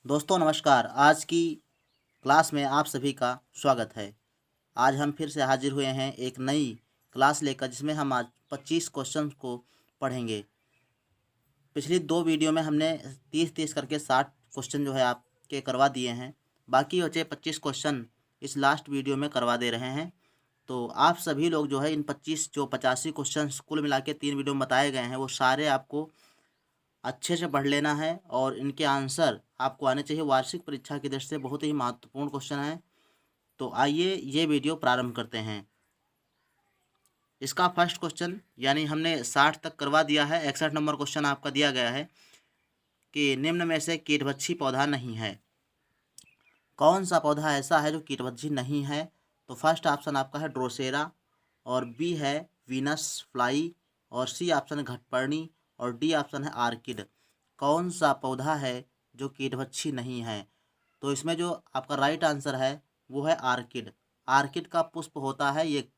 दोस्तों नमस्कार। आज की क्लास में आप सभी का स्वागत है। आज हम फिर से हाजिर हुए हैं एक नई क्लास लेकर, जिसमें हम आज 25 क्वेश्चन को पढ़ेंगे। पिछली दो वीडियो में हमने 30-30 करके 60 क्वेश्चन जो है आपके करवा दिए हैं। बाकी बचे 25 क्वेश्चन इस लास्ट वीडियो में करवा दे रहे हैं। तो आप सभी लोग जो है इन 25 जो 85 क्वेश्चन कुल मिला के 3 वीडियो में बताए गए हैं, वो सारे आपको अच्छे से पढ़ लेना है और इनके आंसर आपको आने चाहिए। वार्षिक परीक्षा की दृष्टि से बहुत ही महत्वपूर्ण क्वेश्चन है। तो आइए ये वीडियो प्रारंभ करते हैं। इसका फर्स्ट क्वेश्चन यानी हमने 60 तक करवा दिया है। 61 नंबर क्वेश्चन आपका दिया गया है कि निम्न में से कीटभक्षी पौधा नहीं है। कौन सा पौधा ऐसा है जो कीटभक्षी नहीं है? तो फर्स्ट ऑप्शन आपका है ड्रोसेरा, और बी है वीनस फ्लाई, और सी ऑप्शन है घटपर्णी, और डी ऑप्शन है आर्किड। कौन सा पौधा है जो कीटभक्षी नहीं है? तो इसमें जो आपका राइट आंसर है वो है आर्किड। आर्किड का पुष्प होता है, ये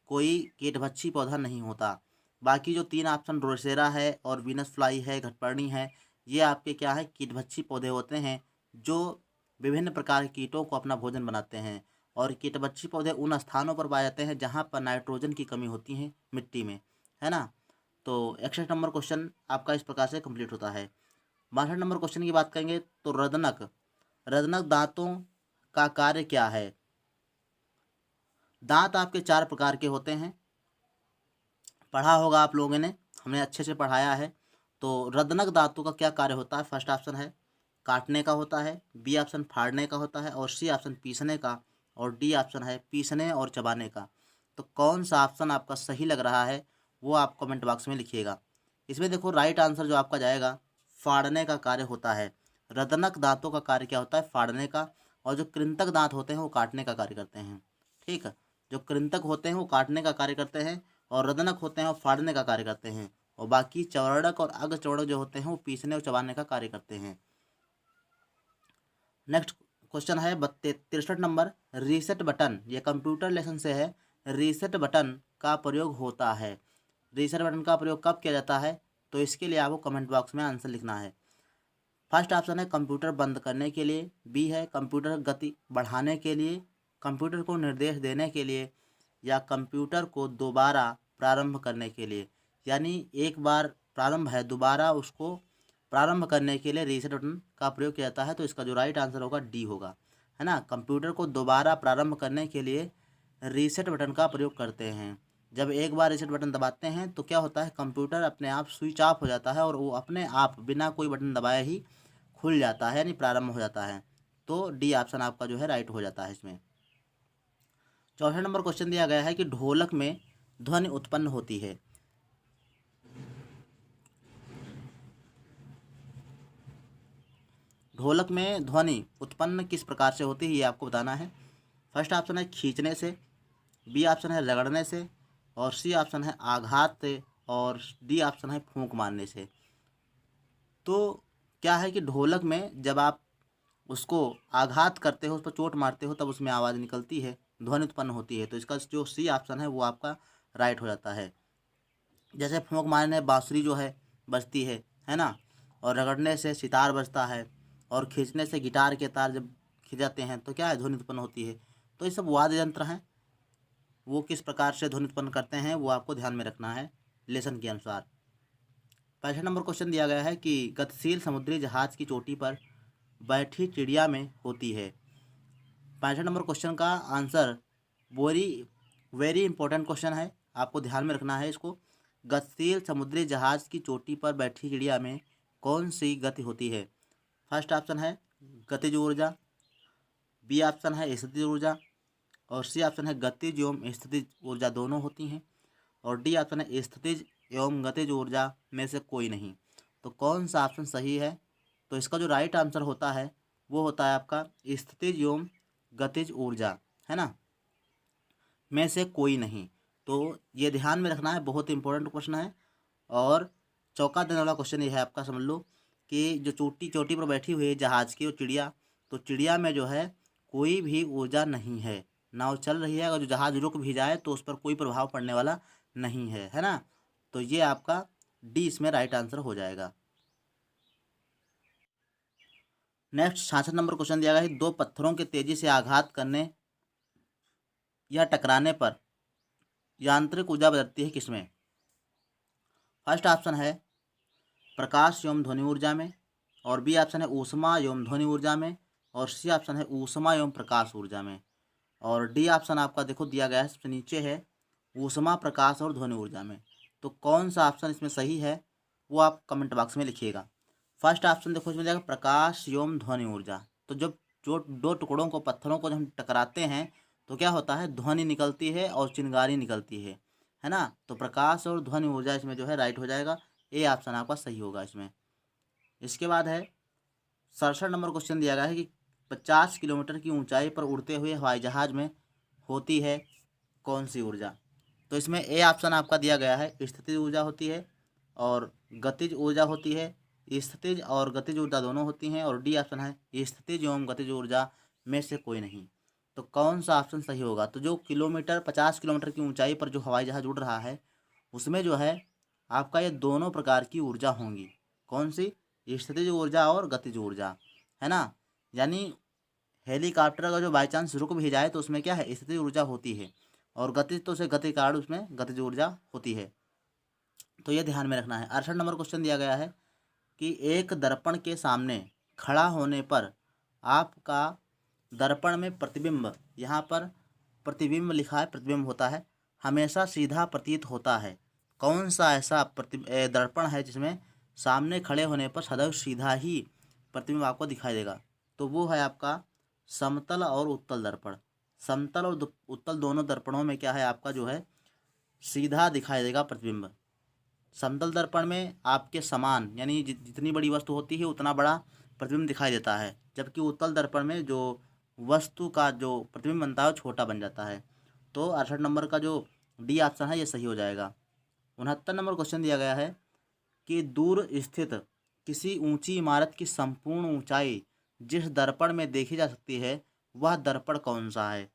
कोई कीटभक्षी पौधा नहीं होता। बाकी जो तीन ऑप्शन ड्रोसेरा है और वीनस फ्लाई है, घटपर्णी है, ये आपके क्या है, कीटभक्षी पौधे होते हैं जो विभिन्न प्रकार के कीटों को अपना भोजन बनाते हैं। और कीटभक्षी पौधे उन स्थानों पर पाए जाते हैं जहाँ पर नाइट्रोजन की कमी होती है मिट्टी में, है ना। तो 61 नंबर क्वेश्चन आपका इस प्रकार से कंप्लीट होता है। 62 नंबर क्वेश्चन की बात करेंगे तो रदनक रदनक दांतों का कार्य क्या है? दांत आपके 4 प्रकार के होते हैं, पढ़ा होगा आप लोगों ने, हमने अच्छे से पढ़ाया है। तो रदनक दांतों का क्या कार्य होता है? फर्स्ट ऑप्शन है काटने का होता है, बी ऑप्शन फाड़ने का होता है, और सी ऑप्शन पीसने का, और डी ऑप्शन है पीसने और चबाने का। तो कौन सा ऑप्शन आपका सही लग रहा है वो आप कमेंट बॉक्स में लिखिएगा। इसमें देखो राइट आंसर जो आपका जाएगा, फाड़ने का कार्य होता है। रदनक दांतों का कार्य क्या होता है? फाड़ने का। और जो कृंतक दांत होते हैं वो काटने का कार्य करते हैं। ठीक है, जो कृंतक होते हैं वो काटने का कार्य करते हैं, और रदनक होते हैं वो फाड़ने का कार्य करते हैं, और बाकी चौड़क और अर्धचौड़क जो होते हैं वो पीसने और चबाने का कार्य करते हैं। नेक्स्ट क्वेश्चन है 63 नंबर, रीसेट बटन, ये कंप्यूटर लेसन से है। रीसेट बटन का प्रयोग होता है। रीसेट बटन का प्रयोग कब किया जाता है? तो इसके लिए आपको कमेंट बॉक्स में आंसर लिखना है। फर्स्ट ऑप्शन है कंप्यूटर बंद करने के लिए, बी है कंप्यूटर गति बढ़ाने के लिए, कंप्यूटर को निर्देश देने के लिए, या कंप्यूटर को दोबारा प्रारंभ करने के लिए। यानी एक बार प्रारंभ है, दोबारा उसको प्रारंभ करने के लिए रीसेट बटन का प्रयोग किया जाता है। तो इसका जो राइट आंसर होगा डी होगा, है ना। कंप्यूटर को दोबारा प्रारंभ करने के लिए रीसेट बटन का प्रयोग करते हैं। जब एक बार रीसेट बटन दबाते हैं तो क्या होता है, कंप्यूटर अपने आप स्विच ऑफ हो जाता है और वो अपने आप बिना कोई बटन दबाए ही खुल जाता है, यानी प्रारंभ हो जाता है। तो डी ऑप्शन आपका जो है राइट हो जाता है इसमें। 64 नंबर क्वेश्चन दिया गया है कि ढोलक में ध्वनि उत्पन्न होती है। ढोलक में ध्वनि उत्पन्न किस प्रकार से होती है ये आपको बताना है। फर्स्ट ऑप्शन है खींचने से, बी ऑप्शन है रगड़ने से, और सी ऑप्शन है आघात से, और डी ऑप्शन है फूंक मारने से। तो क्या है कि ढोलक में जब आप उसको आघात करते हो, उस पर चोट मारते हो, तब उसमें आवाज़ निकलती है, ध्वनि उत्पन्न होती है। तो इसका जो सी ऑप्शन है वो आपका राइट हो जाता है। जैसे फूंक मारने बांसुरी जो है बजती है ना, और रगड़ने से सितार बजता है, और खींचने से गिटार के तार जब खिंच जाते हैं तो क्या है, ध्वनि उत्पन्न होती है। तो ये सब वाद्य यंत्र हैं, वो किस प्रकार से ध्वनि उत्पन्न करते हैं वो आपको ध्यान में रखना है लेसन के अनुसार। 65 नंबर क्वेश्चन दिया गया है कि गतिशील समुद्री जहाज की चोटी पर बैठी चिड़िया में होती है। 65 नंबर क्वेश्चन का answer very very important question है, आपको ध्यान में रखना है इसको। गतिशील समुद्री जहाज की चोटी पर बैठी चिड़िया में कौन सी गति होती है? फर्स्ट ऑप्शन है गतिज ऊर्जा, बी ऑप्शन है स्थितिज ऊर्जा, और सी ऑप्शन है गतिज एवं स्थितिज ऊर्जा दोनों होती हैं, और डी ऑप्शन है स्थितिज एवं गतिज ऊर्जा में से कोई नहीं। तो कौन सा ऑप्शन सही है? तो इसका जो राइट आंसर होता है वो होता है आपका स्थितिज एवं गतिज ऊर्जा, है ना, में से कोई नहीं। तो ये ध्यान में रखना है, बहुत इंपॉर्टेंट क्वेश्चन है, और चौंका देने वाला क्वेश्चन ये है आपका। समझ लो कि जो चोटी चोटी पर बैठी हुई है जहाज़ की वो चिड़िया, तो चिड़िया में जो है कोई भी ऊर्जा नहीं है, नाव चल रही है, अगर जो जहाज़ रुक भी जाए तो उस पर कोई प्रभाव पड़ने वाला नहीं है ना। तो ये आपका डी इसमें राइट आंसर हो जाएगा। नेक्स्ट 66 नंबर क्वेश्चन दिया गया है, दो पत्थरों के तेजी से आघात करने या टकराने पर यांत्रिक ऊर्जा बदलती है किसमें? फर्स्ट ऑप्शन है प्रकाश एवं ध्वनि ऊर्जा में, और बी ऑप्शन है ऊष्मा एवं ध्वनि ऊर्जा में, और सी ऑप्शन है ऊष्मा एवं प्रकाश ऊर्जा में, और डी ऑप्शन आपका देखो दिया गया है सबसे नीचे है ऊष्मा, प्रकाश और ध्वनि ऊर्जा में। तो कौन सा ऑप्शन इसमें सही है वो आप कमेंट बॉक्स में लिखिएगा। फर्स्ट ऑप्शन देखो इसमें जाएगा प्रकाश एवं ध्वनि ऊर्जा। तो जब जो दो टुकड़ों को पत्थरों को जब हम टकराते हैं तो क्या होता है, ध्वनि निकलती है और चिंगारी निकलती है ना। तो प्रकाश और ध्वनि ऊर्जा इसमें जो है राइट हो जाएगा, ए ऑप्शन आपका सही होगा इसमें। इसके बाद है 67 नंबर क्वेश्चन दिया गया है कि 50 किलोमीटर की ऊंचाई पर उड़ते हुए हवाई जहाज में होती है कौन सी ऊर्जा? तो इसमें ए ऑप्शन आपका दिया गया है स्थितिज ऊर्जा होती है, और गतिज ऊर्जा होती है। स्थितिज और गतिज ऊर्जा दोनों होती हैं, और डी ऑप्शन है स्थितिज एवं गतिज ऊर्जा में से कोई नहीं। तो कौन सा ऑप्शन सही होगा? तो जो 50 किलोमीटर की ऊंचाई पर जो हवाई जहाज उड़ रहा है उसमें जो है आपका ये दोनों प्रकार की ऊर्जा होंगी। कौन सी? स्थितिज ऊर्जा और गतिज ऊर्जा, है ना। यानी हेलीकॉप्टर अगर जो बाई चांस रुक भी जाए तो उसमें क्या है, स्थितिज ऊर्जा होती है, और गतिज तो उसे गति के कारण उसमें गतिज ऊर्जा होती है। तो ये ध्यान में रखना है। 68 नंबर क्वेश्चन दिया गया है कि एक दर्पण के सामने खड़ा होने पर आपका दर्पण में प्रतिबिंब, यहाँ पर प्रतिबिंब लिखा है, प्रतिबिंब होता है, हमेशा सीधा प्रतीत होता है। कौन सा ऐसा दर्पण है जिसमें सामने खड़े होने पर सदैव सीधा ही प्रतिबिंब आपको दिखाई देगा? तो वो है आपका समतल और उत्तल दर्पण। समतल और उत्तल दोनों दर्पणों में क्या है, आपका जो है सीधा दिखाई देगा प्रतिबिंब। समतल दर्पण में आपके समान यानी जितनी बड़ी वस्तु होती है उतना बड़ा प्रतिबिंब दिखाई देता है, जबकि उत्तल दर्पण में जो वस्तु का जो प्रतिबिंब बनता है वो छोटा बन जाता है। तो 68 नंबर का जो डी ऑप्शन है ये सही हो जाएगा। 69 नंबर क्वेश्चन दिया गया है कि दूर स्थित किसी ऊंची इमारत की संपूर्ण ऊंचाई जिस दर्पण में देखी जा सकती है वह दर्पण कौन सा है?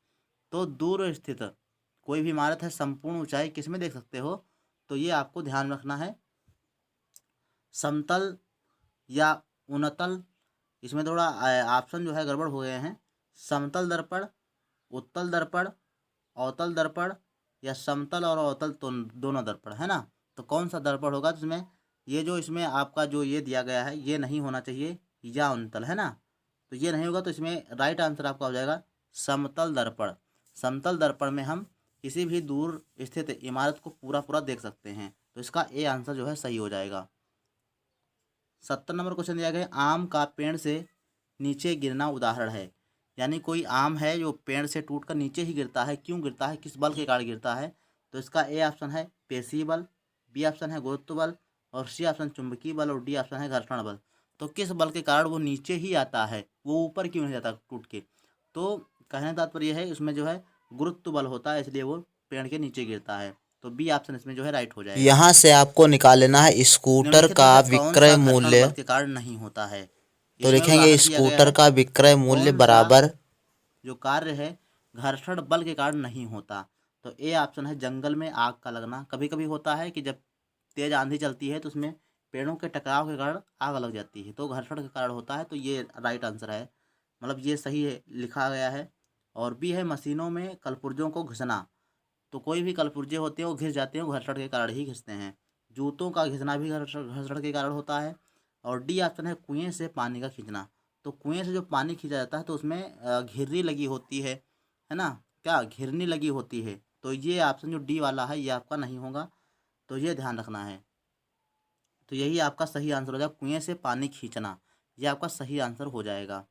तो दूर स्थित कोई भी इमारत है, संपूर्ण ऊंचाई किस में देख सकते हो? तो ये आपको ध्यान रखना है, समतल या उनतल। इसमें थोड़ा ऑप्शन जो है गड़बड़ हो गए हैं। समतल दर्पण, उत्तल दर्पण, अवतल दर्पण, या समतल और अवतल तो दोनों दर्पण, है ना। तो कौन सा दर्पण होगा? तो इसमें ये जो इसमें आपका जो ये दिया गया है ये नहीं होना चाहिए, या उनतल, है ना। तो ये नहीं होगा, तो इसमें राइट आंसर आपका हो जाएगा समतल दर्पण। समतल दर्पण में हम किसी भी दूर स्थित इमारत को पूरा पूरा देख सकते हैं। तो इसका ए आंसर जो है सही हो जाएगा। 70 नंबर क्वेश्चन दिया गया है आम का पेड़ से नीचे गिरना उदाहरण है। यानी कोई आम है जो पेड़ से टूटकर नीचे ही गिरता है, क्यों गिरता है, किस बल के कारण गिरता है? तो इसका ए ऑप्शन है पेशी बल, बी ऑप्शन है गुरुत्व बल, और सी ऑप्शन चुंबकीय बल, और डी ऑप्शन है घर्षण बल। तो किस बल के कारण वो नीचे ही आता है, वो ऊपर क्यों नहीं जाता टूट के? तो कहने का तात्पर्य है इसमें जो है गुरुत्व बल होता है, इसलिए वो पेड़ के नीचे गिरता है। तो बी ऑप्शन इसमें जो है राइट हो जाएगा। यहाँ से आपको निकाल लेना है स्कूटर निम्नलिखित का में से कौन विक्रय सा घर्षण मूल्य। बल के कारण नहीं होता है? तो इसमें लिखेंगे उदाहरण दिया गया स्कूटर है का विक्रय मूल्य कौन सा बराबर। जो कार्य है घर्षण बल के कारण नहीं होता? तो ए ऑप्शन है जंगल में आग का लगना। कभी कभी होता है कि जब तेज आंधी चलती है तो उसमें पेड़ों के टकराव के कारण आग लग जाती है, तो घर्षण के कारण होता है। तो ये राइट आंसर है, मतलब ये सही है लिखा गया है। और बी है मशीनों में कलपुर्जों को घिसना। तो कोई भी कलपुर्जे होते हैं वो घिस जाते हैं, वो घर्षण के कारण ही घिसते हैं। जूतों का घिसना भी घर्षण के कारण होता है। और डी ऑप्शन है कुएं से पानी का खींचना। तो कुएं से जो पानी खींचा जाता है तो उसमें घिरनी लगी होती है ना, क्या घिरनी लगी होती है। तो ये ऑप्शन जो डी वाला है ये आपका नहीं होगा, तो ये ध्यान रखना है। तो यही आपका सही आंसर हो जाएगा, कुएं से पानी खींचना, ये आपका सही आंसर हो जाएगा।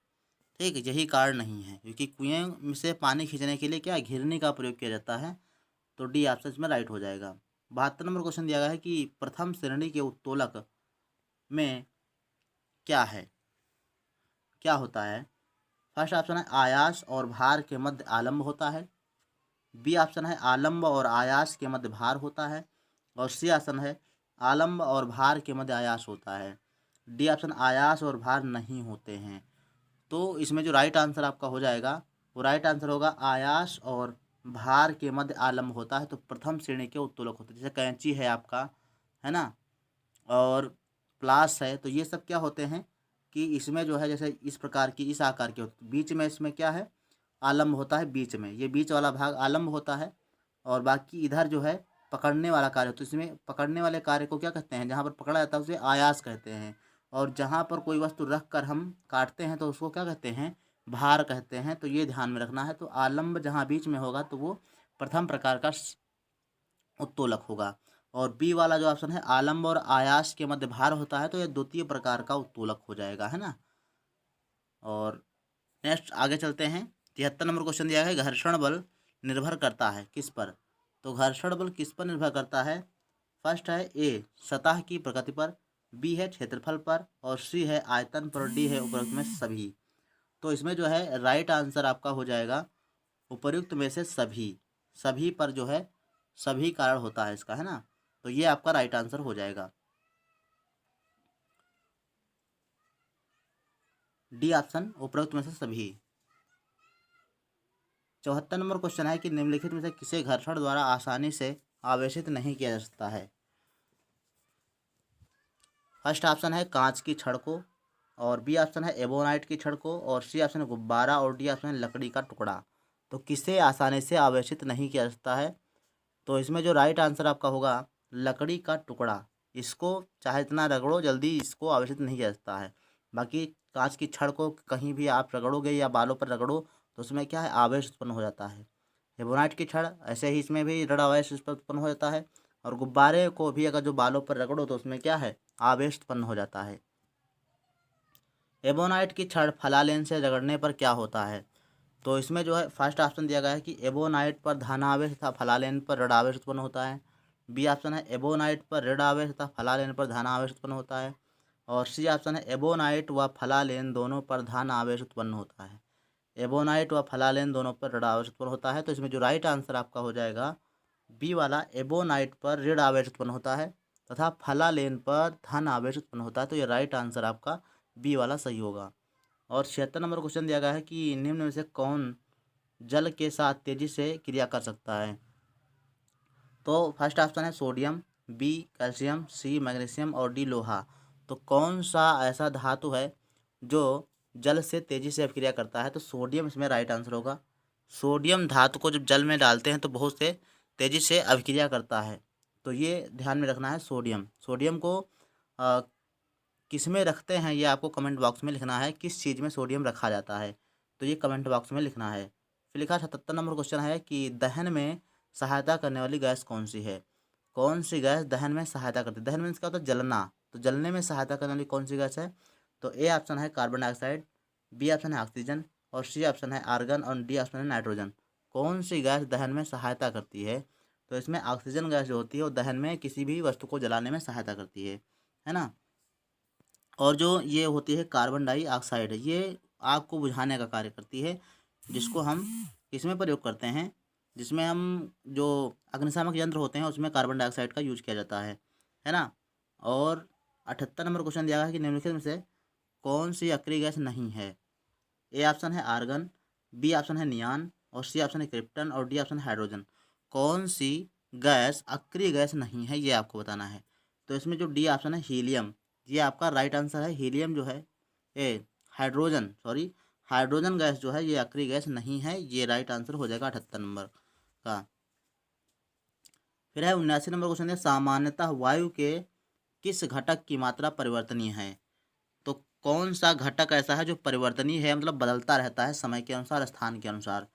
ठीक है, यही कारण नहीं है, क्योंकि कुएं से पानी खींचने के लिए क्या घिरनी का प्रयोग किया जाता है। तो डी ऑप्शन इसमें राइट हो जाएगा। 72 नंबर क्वेश्चन दिया गया है कि प्रथम श्रेणी के उत्तोलक में क्या है, क्या होता है? फर्स्ट ऑप्शन है आयास और भार के मध्य आलम्ब होता है, बी ऑप्शन है आलम्ब और आयास के मध्य भार होता है, और सी ऑप्शन है आलम्ब और भार के मध्य आयास होता है, डी ऑप्शन आयास और भार नहीं होते हैं। तो इसमें जो राइट आंसर आपका हो जाएगा वो राइट आंसर होगा आयास और भार के मध्य आलम्ब होता है। तो प्रथम श्रेणी के उत्तोलक होते हैं, जैसे कैंची है आपका, है ना, और प्लास है, तो ये सब क्या होते हैं, कि इसमें जो है जैसे इस प्रकार की इस आकार की बीच में इसमें क्या है, आलम्ब होता है, बीच में ये बीच वाला भाग आलम्ब होता है, और बाकी इधर जो है पकड़ने वाला कार्य होता है। इसमें पकड़ने वाले कार्य को क्या कहते हैं, जहाँ पर पकड़ा जाता है उसे आयास कहते हैं, और जहाँ पर कोई वस्तु रख कर हम काटते हैं तो उसको क्या कहते हैं, भार कहते हैं। तो ये ध्यान में रखना है। तो आलम्ब जहाँ बीच में होगा तो वो प्रथम प्रकार का उत्तोलक होगा, और बी वाला जो ऑप्शन है आलम्ब और आयास के मध्य भार होता है तो यह द्वितीय प्रकार का उत्तोलक हो जाएगा, है ना। और नेक्स्ट आगे चलते हैं। 73 नंबर क्वेश्चन दिया है, घर्षण बल निर्भर करता है किस पर। तो घर्षण बल किस पर निर्भर करता है। फर्स्ट है ए सतह की प्रकृति पर, बी है क्षेत्रफल पर, और सी है आयतन पर, डी है उपरोक्त में सभी। तो इसमें जो है राइट आंसर आपका हो जाएगा उपयुक्त में से सभी। सभी पर जो है सभी कारण होता है इसका, है ना। तो ये आपका राइट आंसर हो जाएगा, डी ऑप्शन उपरोक्त में से सभी। 74 नंबर क्वेश्चन है कि निम्नलिखित में से किसे घर्षण द्वारा आसानी से आवेशित नहीं किया जा सकता है। फर्स्ट ऑप्शन है कांच की छड़ को, और बी ऑप्शन है एबोनाइट की छड़ को, और सी ऑप्शन है गुब्बारा, और डी ऑप्शन है लकड़ी का टुकड़ा। तो किसे आसानी से आवेशित नहीं किया जा सकता है। तो इसमें जो राइट आंसर आपका होगा लकड़ी का टुकड़ा। इसको चाहे इतना रगड़ो जल्दी इसको आवेशित नहीं किया जा सकता है। बाकी कांच की छड़ को कहीं भी आप रगड़ोगे या बालों पर रगड़ो तो उसमें क्या है, आवेश उत्पन्न हो जाता है। एबोनाइट की छड़ ऐसे ही इसमें भी ऋण आवेश उत्पन्न हो जाता है, और गुब्बारे को भी अगर जो बालों पर रगड़ो तो उसमें क्या है, आवेश उत्पन्न हो जाता है। एबोनाइट की छड़ फलालेन से रगड़ने पर क्या होता है। तो इसमें जो है फर्स्ट ऑप्शन दिया गया है कि एबोनाइट पर धनावेश तथा फलालेन पर ऋणावेश उत्पन्न होता है। बी ऑप्शन है एबोनाइट पर ऋणावेश तथा फलालेन पर धनावेश उत्पन्न होता है, और सी ऑप्शन है एबोनाइट व फलालेन दोनों पर धन आवेश उत्पन्न होता है। एबोनाइट व फलालेन दोनों पर ऋण आवेश उत्पन्न होता है। तो इसमें जो राइट आंसर आपका हो जाएगा बी वाला, एबोनाइट पर ऋण आवेश उत्पन्न होता है तथा फलालेन पर धन आवेश उत्पन्न होता है। तो ये राइट आंसर आपका बी वाला सही होगा। और 76 नंबर क्वेश्चन दिया गया है कि निम्न में से कौन जल के साथ तेजी से क्रिया कर सकता है। तो फर्स्ट ऑप्शन है sodium, B calcium, C magnesium, और डी लोहा। तो कौन सा ऐसा धातु है जो जल से तेजी से अभिक्रिया करता है। तो सोडियम इसमें राइट आंसर होगा। सोडियम धातु को जब जल में डालते हैं तो बहुत से तेजी से अभिक्रिया करता है। तो ये ध्यान में रखना है। सोडियम को किस में रखते हैं ये आपको कमेंट बॉक्स में लिखना है, किस चीज़ में सोडियम रखा जाता है तो ये कमेंट बॉक्स में लिखना है। फिर लिखा 77 नंबर क्वेश्चन है कि दहन में सहायता करने वाली गैस कौन सी है। कौन सी गैस दहन में सहायता करती है। दहन में क्या होता है, जलना। तो जलने में सहायता करने वाली कौन सी गैस है। तो ए ऑप्शन है कार्बन डाइऑक्साइड, बी ऑप्शन है ऑक्सीजन, और सी ऑप्शन है आर्गन, और डी ऑप्शन है नाइट्रोजन। कौन सी गैस दहन में सहायता करती है। तो इसमें ऑक्सीजन गैस जो होती है वो दहन में किसी भी वस्तु को जलाने में सहायता करती है ना। और जो ये होती है कार्बन डाइऑक्साइड, ये आग को बुझाने का कार्य करती है, जिसको हम इसमें प्रयोग करते हैं, जिसमें हम जो अग्निशामक यंत्र होते हैं उसमें कार्बन डाइऑक्साइड का यूज किया जाता है ना। और 78 नंबर क्वेश्चन दिया गया है कि निम्नलिखित में से कौन सी अक्रिय गैस नहीं है। ए ऑप्शन है आर्गन, बी ऑप्शन है नियान, और सी ऑप्शन है क्रिप्टन, और डी ऑप्शन है हाइड्रोजन। कौन सी गैस अक्रिय गैस नहीं है ये आपको बताना है। तो इसमें जो डी ऑप्शन है हीलियम, ये आपका राइट आंसर है। हीलियम जो है हाइड्रोजन गैस जो है ये अक्रिय गैस नहीं है, ये राइट आंसर हो जाएगा 78 नंबर का। फिर है 79 नंबर क्वेश्चन है, सामान्यतः वायु के किस घटक की मात्रा परिवर्तनीय है। तो कौन सा घटक ऐसा है जो परिवर्तनीय है, मतलब बदलता रहता है समय के अनुसार, स्थान के अनुसार।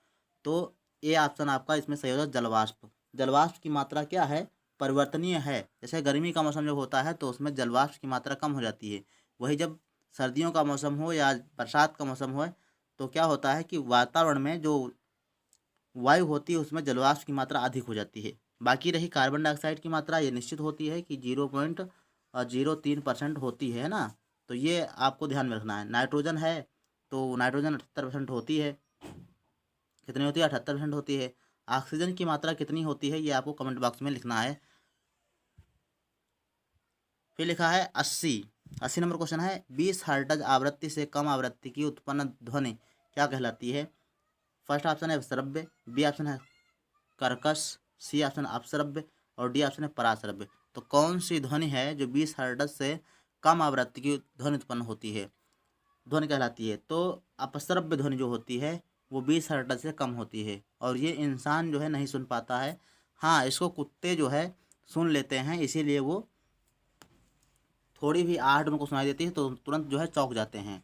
तो ए ऑप्शन आपका इसमें सही होगा, जलवाष्प। जलवाष्प की मात्रा क्या है, परिवर्तनीय है। जैसे गर्मी का मौसम जब होता है तो उसमें जलवाष्प की मात्रा कम हो जाती है, वही जब सर्दियों का मौसम हो या बरसात का मौसम हो तो क्या होता है कि वातावरण में जो वायु होती है उसमें जलवाष्प की मात्रा अधिक हो जाती है। बाकी रही कार्बन डाइऑक्साइड की मात्रा, ये निश्चित होती है कि 0.03% होती है ना। तो ये आपको ध्यान में रखना है। नाइट्रोजन है तो नाइट्रोजन 78% होती है। कितनी होती है, 78% होती है। ऑक्सीजन की मात्रा कितनी होती है ये आपको कमेंट बॉक्स में लिखना है। फिर लिखा है 80 नंबर क्वेश्चन है, 20 हर्ट्ज आवृत्ति से कम आवृत्ति की उत्पन्न ध्वनि क्या कहलाती है। फर्स्ट ऑप्शन है श्रव्य, बी ऑप्शन है कर्कश, सी ऑप्शन अपश्रव्य, और डी ऑप्शन है पराश्रव्य। तो कौन सी ध्वनि है जो 20 हर्ट्ज से कम आवृत्ति की ध्वनि उत्पन्न होती है। ध्वनि कहलाती है। तो अपश्रव्य ध्वनि जो होती है वो 20 हर्ट्ज से कम होती है और ये इंसान जो है नहीं सुन पाता है। हाँ, इसको कुत्ते जो है सुन लेते हैं, इसीलिए वो थोड़ी भी आहट उनको सुनाई देती है तो तुरंत जो है चौंक जाते हैं।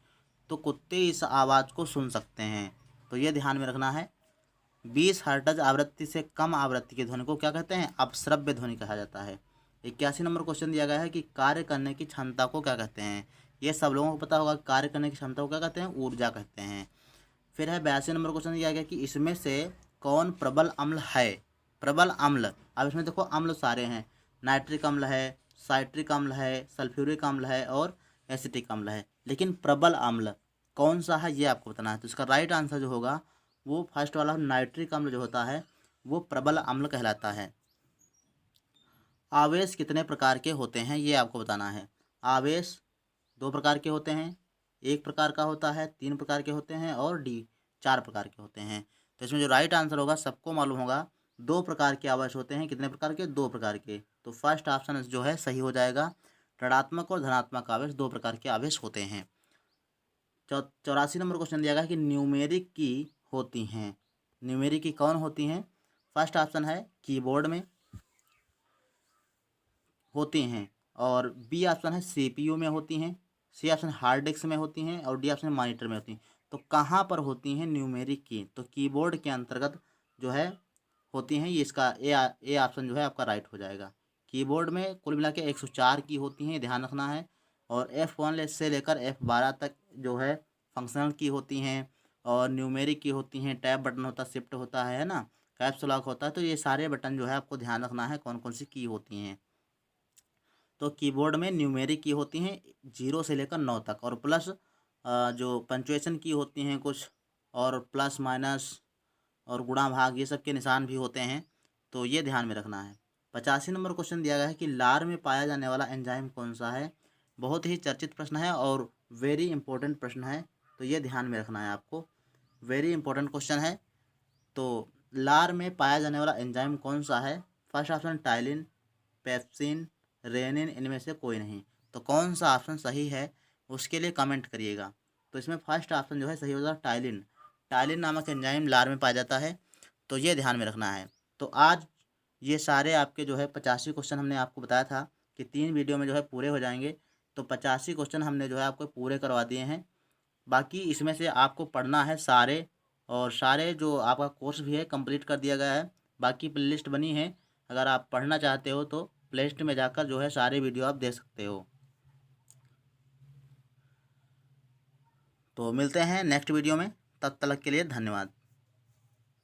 तो कुत्ते इस आवाज़ को सुन सकते हैं। तो ये ध्यान में रखना है। 20 हर्ट्ज आवृत्ति से कम आवृत्ति की ध्वनि को क्या कहते हैं? अपश्रव्य ध्वनि कहा जाता है। 81 नंबर क्वेश्चन दिया गया है कि कार्य करने की क्षमता को क्या कहते हैं? ये सब लोगों को पता होगा, कार्य करने की क्षमता को क्या कहते हैं? ऊर्जा कहते हैं। फिर है 82 नंबर क्वेश्चन दिया गया कि इसमें से कौन प्रबल अम्ल है? प्रबल अम्ल, अब इसमें देखो अम्ल सारे हैं, नाइट्रिक अम्ल है, साइट्रिक अम्ल है, सल्फ्यूरिक अम्ल है और एसिटिक अम्ल है, लेकिन प्रबल अम्ल कौन सा है ये आपको बताना है। तो इसका राइट आंसर जो होगा वो फर्स्ट वाला नाइट्रिक अम्ल जो होता है वो प्रबल अम्ल कहलाता है। आवेश कितने प्रकार के होते हैं ये आपको बताना है। आवेश 2 प्रकार के होते हैं, 1 प्रकार का होता है, 3 प्रकार के होते हैं और डी 4 प्रकार के होते हैं। तो इसमें जो राइट आंसर होगा सबको मालूम होगा, 2 प्रकार के आवेश होते हैं। कितने प्रकार के? 2 प्रकार के। तो फर्स्ट ऑप्शन जो है सही हो जाएगा। ऋणात्मक और धनात्मक आवेश 2 प्रकार के आवेश होते हैं। 84 नंबर क्वेश्चन दिया गया है कि न्यूमेरिक की होती हैं। न्यूमेरिक की कौन होती हैं? फर्स्ट ऑप्शन है कीबोर्ड में होती हैं और बी ऑप्शन है सीपीयू में होती हैं, सी ऑप्शन हार्ड डिस्क में होती हैं और डी ऑप्शन मॉनिटर में होती हैं। तो कहाँ पर होती हैं न्यूमेरिक की? तो कीबोर्ड के अंतर्गत जो है होती हैं। ये इसका ए ऑप्शन जो है आपका राइट हो जाएगा। कीबोर्ड में कुल मिला के 104 की होती हैं, ध्यान रखना है। और F1 से लेकर F12 तक जो है फंक्शनल की होती हैं और न्यूमेरिक की होती हैं। टैब बटन होता है, शिफ्ट होता है ना, कैप्स लॉक होता है। तो ये सारे बटन जो है आपको ध्यान रखना है कौन कौन सी की होती हैं। तो कीबोर्ड में न्यूमेरिक की होती हैं 0 से लेकर 9 तक और प्लस जो पंचुएशन की होती हैं कुछ, और प्लस माइनस और गुणा भाग ये सब के निशान भी होते हैं। तो ये ध्यान में रखना है। 85 नंबर क्वेश्चन दिया गया है कि लार में पाया जाने वाला एंजाइम कौन सा है? बहुत ही चर्चित प्रश्न है और वेरी इंपॉर्टेंट प्रश्न है, तो ये ध्यान में रखना है आपको। वेरी इंपॉर्टेंट क्वेश्चन है। तो लार में पाया जाने वाला एंजाइम कौन सा है? First option ptyalin, pepsin, rennin, इनमें से कोई नहीं। तो कौन सा ऑप्शन सही है उसके लिए कमेंट करिएगा। तो इसमें फर्स्ट ऑप्शन जो है सही होगा टाइलिन। टाइलिन नामक एंजाइम लार में पाया जाता है, तो ये ध्यान में रखना है। तो आज ये सारे आपके जो है 85 क्वेश्चन हमने आपको बताया था कि 3 वीडियो में जो है पूरे हो जाएंगे। तो 85 क्वेश्चन हमने जो है आपको पूरे करवा दिए हैं। बाकी इसमें से आपको पढ़ना है सारे, और सारे जो आपका कोर्स भी है कंप्लीट कर दिया गया है। बाकी प्लेलिस्ट बनी है, अगर आप पढ़ना चाहते हो तो प्लेलिस्ट में जाकर जो है सारे वीडियो आप देख सकते हो। तो मिलते हैं नेक्स्ट वीडियो में, तब तक के लिए धन्यवाद।